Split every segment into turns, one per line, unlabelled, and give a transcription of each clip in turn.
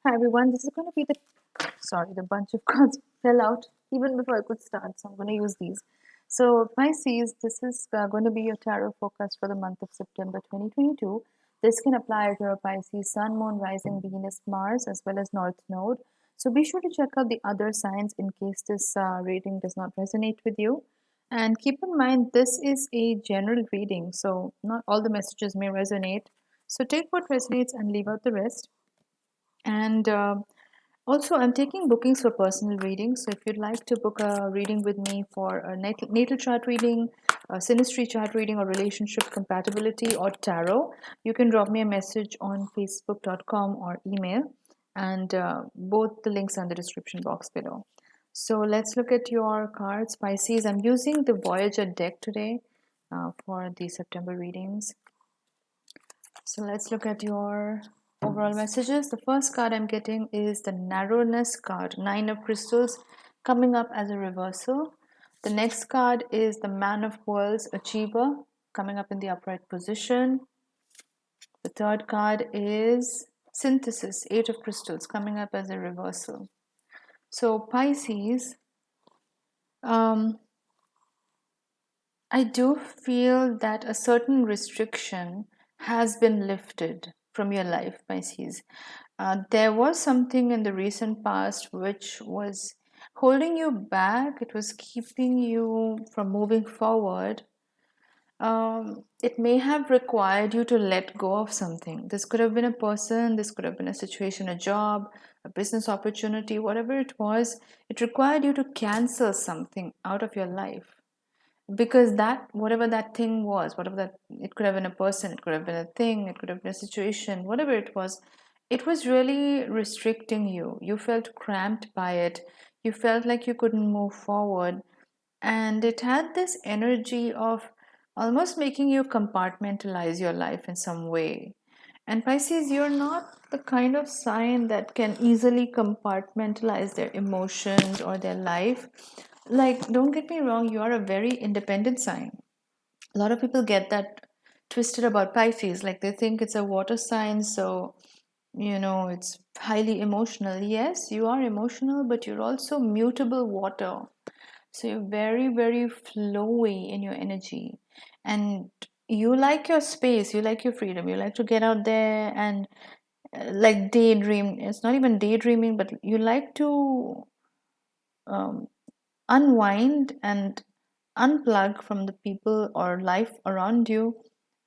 Hi everyone, this is going to be the bunch of cards fell out even before I could start, so I'm going to use these. So Pisces, this is going to be your tarot forecast for the month of September 2022. This can apply to your Pisces Sun, Moon, Rising, Venus, Mars, as well as North Node. So be sure to check out the other signs in case this reading does not resonate with you. And keep in mind, this is a general reading, so not all the messages may resonate. So take what resonates and leave out the rest. And also, I'm taking bookings for personal readings. So if you'd like to book a reading with me for a natal chart reading, a Synastry chart reading, or relationship compatibility, or tarot, you can drop me a message on facebook.com or email. And both the links are in the description box below. So let's look at your cards, Pisces. I'm using the Voyager deck today for the September readings. So let's look at your overall messages. The first card I'm getting is the narrowness card, 9 of crystals, coming up as a reversal. The next card is the man of worlds, achiever, coming up in the upright position. The third card is synthesis, 8 of crystals, coming up as a reversal. So Pisces, I do feel that a certain restriction has been lifted from your life, Pisces. There was something in the recent past which was holding you back, it was keeping you from moving forward. It may have required you to let go of something. This could have been a person, this could have been a situation, a job, a business opportunity, whatever it was. It required you to cancel something out of your life because that whatever that thing was, whatever that, it could have been a person, it could have been a thing, it could have been a situation, whatever it was really restricting you. You felt cramped by it, you felt like you couldn't move forward, and it had this energy of almost making you compartmentalize your life in some way. And Pisces, you're not the kind of sign that can easily compartmentalize their emotions or their life. Like, don't get me wrong, you are a very independent sign. A lot of people get that twisted about Pisces. Like, they think it's a water sign, so, it's highly emotional. Yes, you are emotional, but you're also mutable water. So you're very, very flowy in your energy. And you like your space, you like your freedom, you like to get out there and like daydream. It's not even daydreaming, but you like to um, unwind and unplug from the people or life around you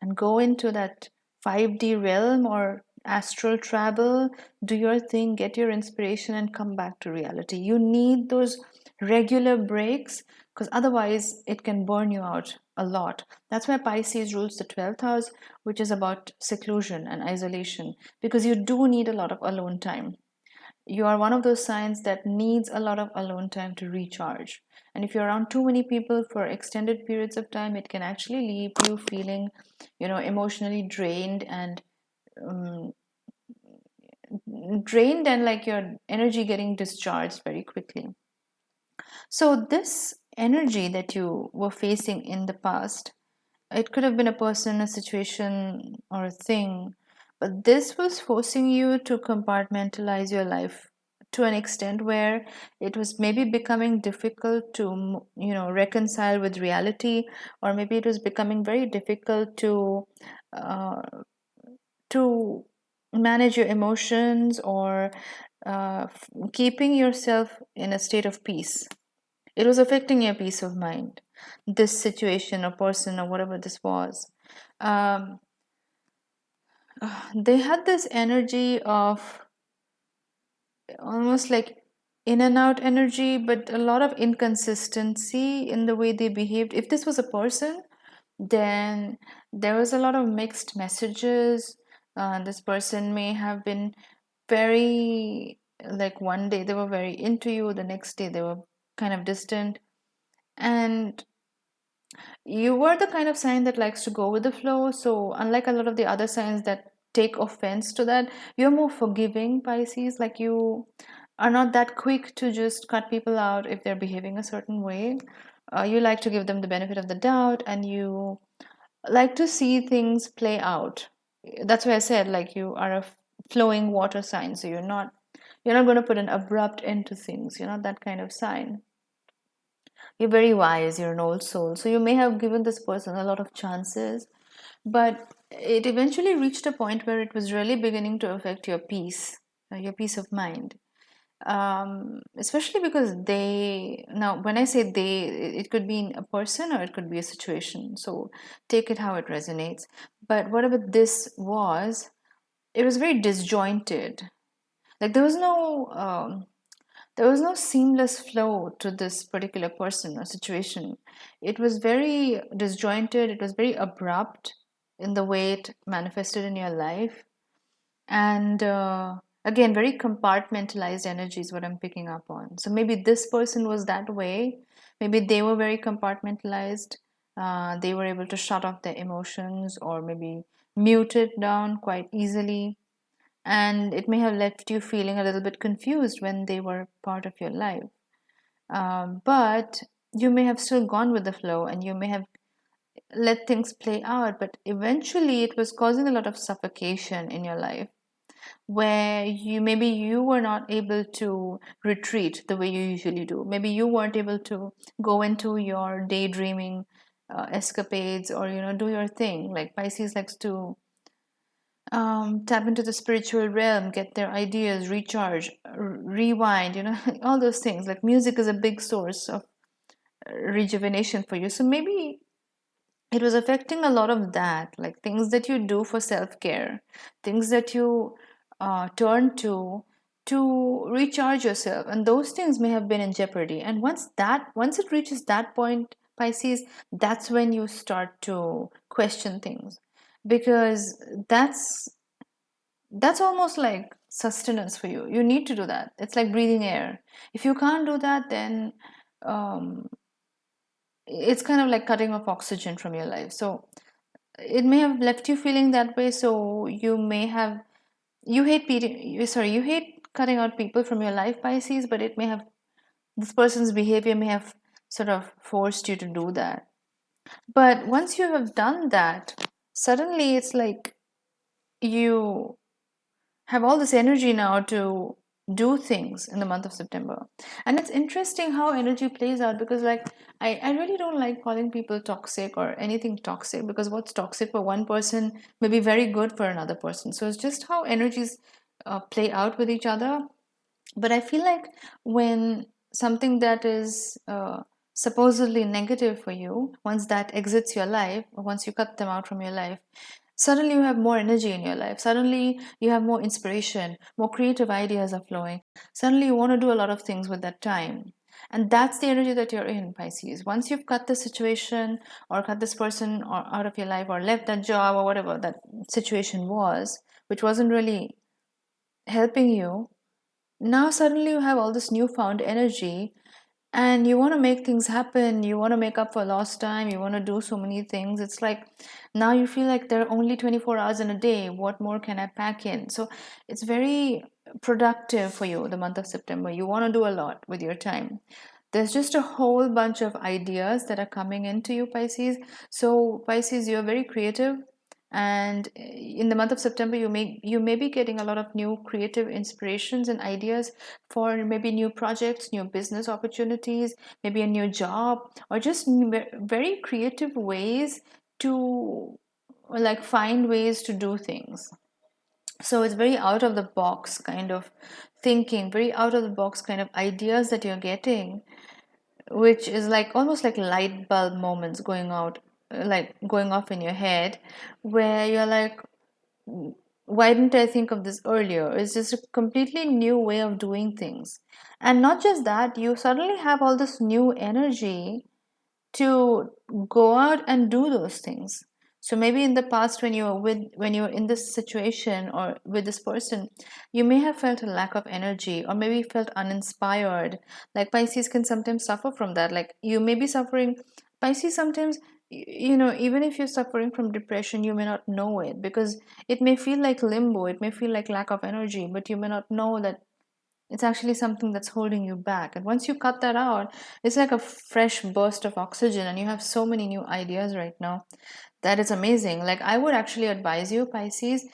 and go into that 5D realm or astral travel, do your thing, get your inspiration, and come back to reality. You need those regular breaks because otherwise it can burn you out a lot. That's why Pisces rules the 12th house, which is about seclusion and isolation, because you do need a lot of alone time. You are one of those signs that needs a lot of alone time to recharge. And if you're around too many people for extended periods of time, it can actually leave you feeling, emotionally um, drained and like your energy getting discharged very quickly. So this energy that you were facing in the past, it could have been a person, a situation, or a thing, but this was forcing you to compartmentalize your life to an extent where it was maybe becoming difficult to, reconcile with reality, or maybe it was becoming very difficult uh, to manage your emotions or keeping yourself in a state of peace. It was affecting your peace of mind, this situation or person or whatever this was. Um, they had this energy of almost like in and out energy, but a lot of inconsistency in the way they behaved. If this was a person, then there was a lot of mixed messages. This person may have been very, like, one day they were very into you, the next day they were kind of distant. And you were the kind of sign that likes to go with the flow. So, unlike a lot of the other signs that take offense to that, you're more forgiving, Pisces. Like, you are not that quick to just cut people out if they're behaving a certain way. You like to give them the benefit of the doubt, and you like to see things play out. That's why I said, like, you are a flowing water sign. So, you're not You're not going to put an abrupt end to things. You're not that kind of sign. You're very wise, you're an old soul. So you may have given this person a lot of chances, but it eventually reached a point where it was really beginning to affect your peace of mind. Especially because they, now when I say they, it could be a person or it could be a situation. So take it how it resonates. But whatever this was, it was very disjointed. Like there was no seamless flow to this particular person or situation. It was very disjointed, it was very abrupt in the way it manifested in your life. And again, very compartmentalized energy is what I'm picking up on. So maybe this person was that way. Maybe they were very compartmentalized. They were able to shut off their emotions or maybe mute it down quite easily, and it may have left you feeling a little bit confused when they were part of your life. But you may have still gone with the flow and you may have let things play out, but eventually it was causing a lot of suffocation in your life, where you were not able to retreat the way you usually do. Maybe you weren't able to go into your daydreaming escapades, or do your thing. Like Pisces likes to tap into the spiritual realm, get their ideas, recharge, rewind, all those things. Like music is a big source of rejuvenation for you. So maybe it was affecting a lot of that, like things that you do for self-care, things that you turn to recharge yourself, and those things may have been in jeopardy. And once it reaches that point, Pisces, that's when you start to question things, because that's almost like sustenance for you. You need to do that. It's like breathing air. If you can't do that, then um, it's kind of like cutting off oxygen from your life. So it may have left you feeling that way. So you hate cutting out people from your life, Pisces, but it may have, this person's behavior may have sort of forced you to do that. But once you have done that, suddenly it's like you have all this energy now to do things in the month of September. And it's interesting how energy plays out, because like I really don't like calling people toxic or anything toxic, because what's toxic for one person may be very good for another person. So it's just how energies play out with each other. But I feel like when something that is supposedly negative for you, once that exits your life, or once you cut them out from your life, suddenly you have more energy in your life. Suddenly you have more inspiration, more creative ideas are flowing. Suddenly you want to do a lot of things with that time. And that's the energy that you're in, Pisces. Once you've cut the situation or cut this person or out of your life, or left that job or whatever that situation was, which wasn't really helping you, now suddenly you have all this newfound energy, and you want to make things happen, you want to make up for lost time, you want to do so many things. It's like now you feel like there are only 24 hours in a day, what more can I pack in? So it's very productive for you, the month of September. You want to do a lot with your time. There's just a whole bunch of ideas that are coming into you, Pisces. So Pisces, you're very creative, and in the month of September you may be getting a lot of new creative inspirations and ideas for maybe new projects, new business opportunities, maybe a new job, or just very creative ways to like find ways to do things. So it's very out of the box kind of thinking, very out of the box kind of ideas that you're getting, which is like almost like light bulb moments going out, like going off in your head, where you're like, why didn't I think of this earlier? It's just a completely new way of doing things. And not just that, you suddenly have all this new energy to go out and do those things. So maybe in the past, when you were in this situation or with this person, you may have felt a lack of energy, or maybe felt uninspired. Like Pisces can sometimes suffer from that. Like you may be suffering, Pisces sometimes, even if you're suffering from depression, you may not know it, because it may feel like limbo, it may feel like lack of energy, but you may not know that it's actually something that's holding you back. And once you cut that out, it's like a fresh burst of oxygen, and you have so many new ideas right now. That is amazing. Like, I would actually advise you, Pisces,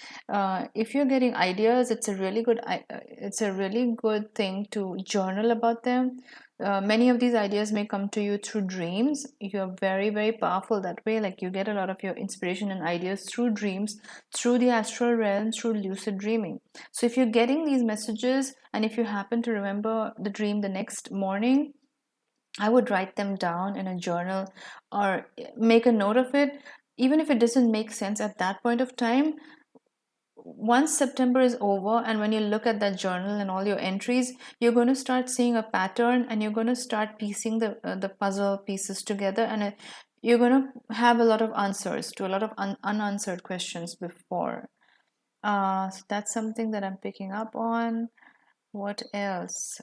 if you're getting ideas, it's a really good thing to journal about them. Many of these ideas may come to you through dreams. You're very, very powerful that way. Like, you get a lot of your inspiration and ideas through dreams, through the astral realm, through lucid dreaming. So if you're getting these messages, and if you happen to remember the dream the next morning, I would write them down in a journal or make a note of it, even if it doesn't make sense at that point of time. Once September is over, and when you look at that journal and all your entries, you're going to start seeing a pattern, and you're going to start piecing the puzzle pieces together, and you're going to have a lot of answers to a lot of unanswered questions before. So that's something that I'm picking up on. What else?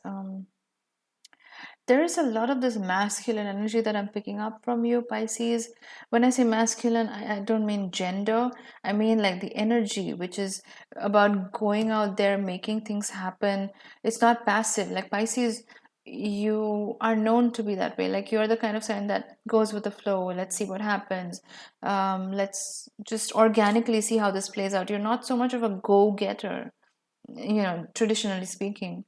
There is a lot of this masculine energy that I'm picking up from you, Pisces. When I say masculine, I don't mean gender. I mean like the energy, which is about going out there, making things happen. It's not passive. Like Pisces, you are known to be that way. Like you're the kind of sign that goes with the flow. Let's see what happens. Let's just organically see how this plays out. You're not so much of a go-getter, traditionally speaking.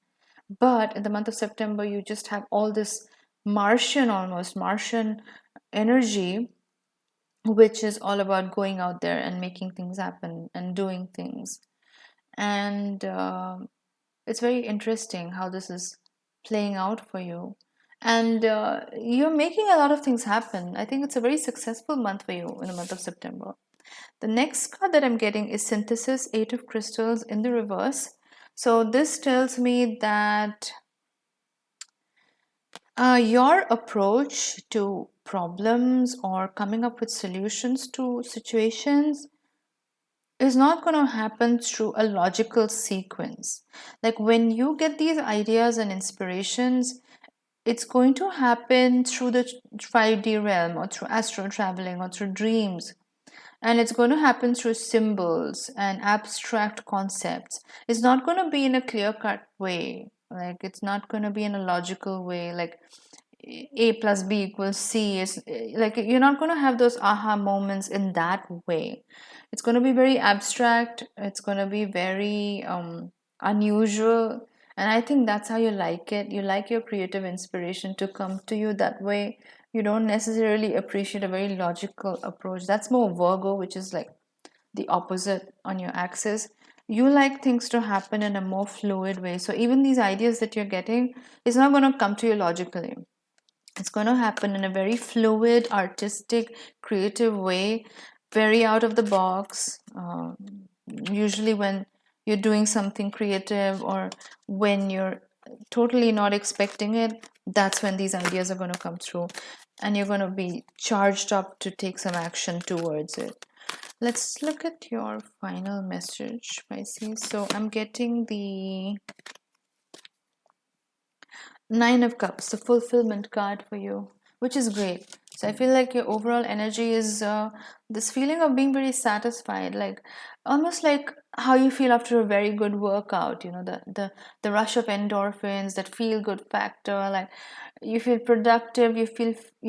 But in the month of September, you just have all this almost Martian energy, which is all about going out there and making things happen and doing things. And it's very interesting how this is playing out for you. And you're making a lot of things happen. I think it's a very successful month for you in the month of September. The next card that I'm getting is Synthesis, Eight of Crystals in the reverse. So this tells me that your approach to problems or coming up with solutions to situations is not going to happen through a logical sequence. Like when you get these ideas and inspirations, it's going to happen through the 5D realm or through astral traveling or through dreams. And it's going to happen through symbols and abstract concepts. It's not going to be in a clear cut way. Like it's not going to be in a logical way. Like a plus b equals c is like you're not going to have those aha moments in that way. It's going to be very abstract, it's going to be very unusual, and I think that's how you like it. You like your creative inspiration to come to you that way. You don't necessarily appreciate a very logical approach. That's more Virgo, which is like the opposite on your axis. You like things to happen in a more fluid way, so even these ideas that you're getting is not going to come to you logically. It's going to happen in a very fluid, artistic, creative way, very out of the box. Usually, when you're doing something creative or when you're totally not expecting it, that's when these ideas are going to come through, and you're going to be charged up to take some action towards it. Let's look at your final message, Pisces. So I'm getting the Nine of Cups, the fulfillment card for you, which is great. So I feel like your overall energy is this feeling of being very satisfied, like almost like how you feel after a very good workout. The rush of endorphins, that feel good factor. Like you feel productive, you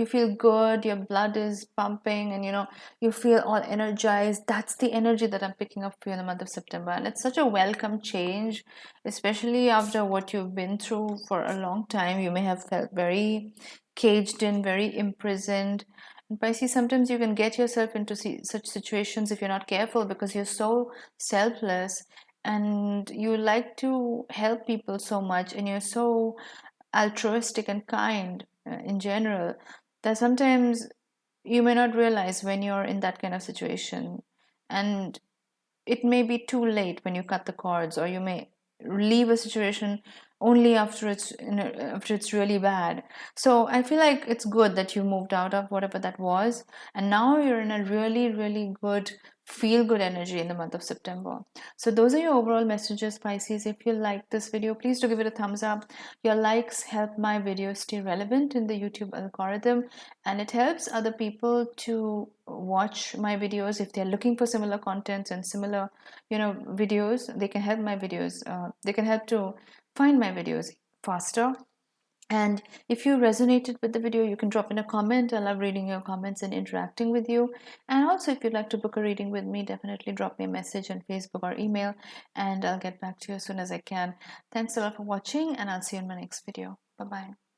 feel good, your blood is pumping, and you feel all energized. That's the energy that I'm picking up for you in the month of September, and it's such a welcome change, especially after what you've been through for a long time. You may have felt very caged in, very imprisoned. And Pisces, sometimes you can get yourself into such situations if you're not careful, because you're so selfless and you like to help people so much, and you're so altruistic and kind in general, that sometimes you may not realize when you're in that kind of situation. And it may be too late when you cut the cords, or you may leave a situation only after it's really bad. So I feel like it's good that you moved out of whatever that was, and now you're in a really, really good feel good energy in the month of September. So those are your overall messages, Pisces. If you like this video, please do give it a thumbs up. Your likes help my videos stay relevant in the YouTube algorithm, and it helps other people to watch my videos. If they're looking for similar contents and similar videos, they can help my videos, they can help to find my videos faster. And if you resonated with the video, you can drop in a comment. I love reading your comments and interacting with you. And also, if you'd like to book a reading with me, definitely drop me a message on Facebook or email, and I'll get back to you as soon as I can. Thanks a lot for watching, and I'll see you in my next video. Bye bye.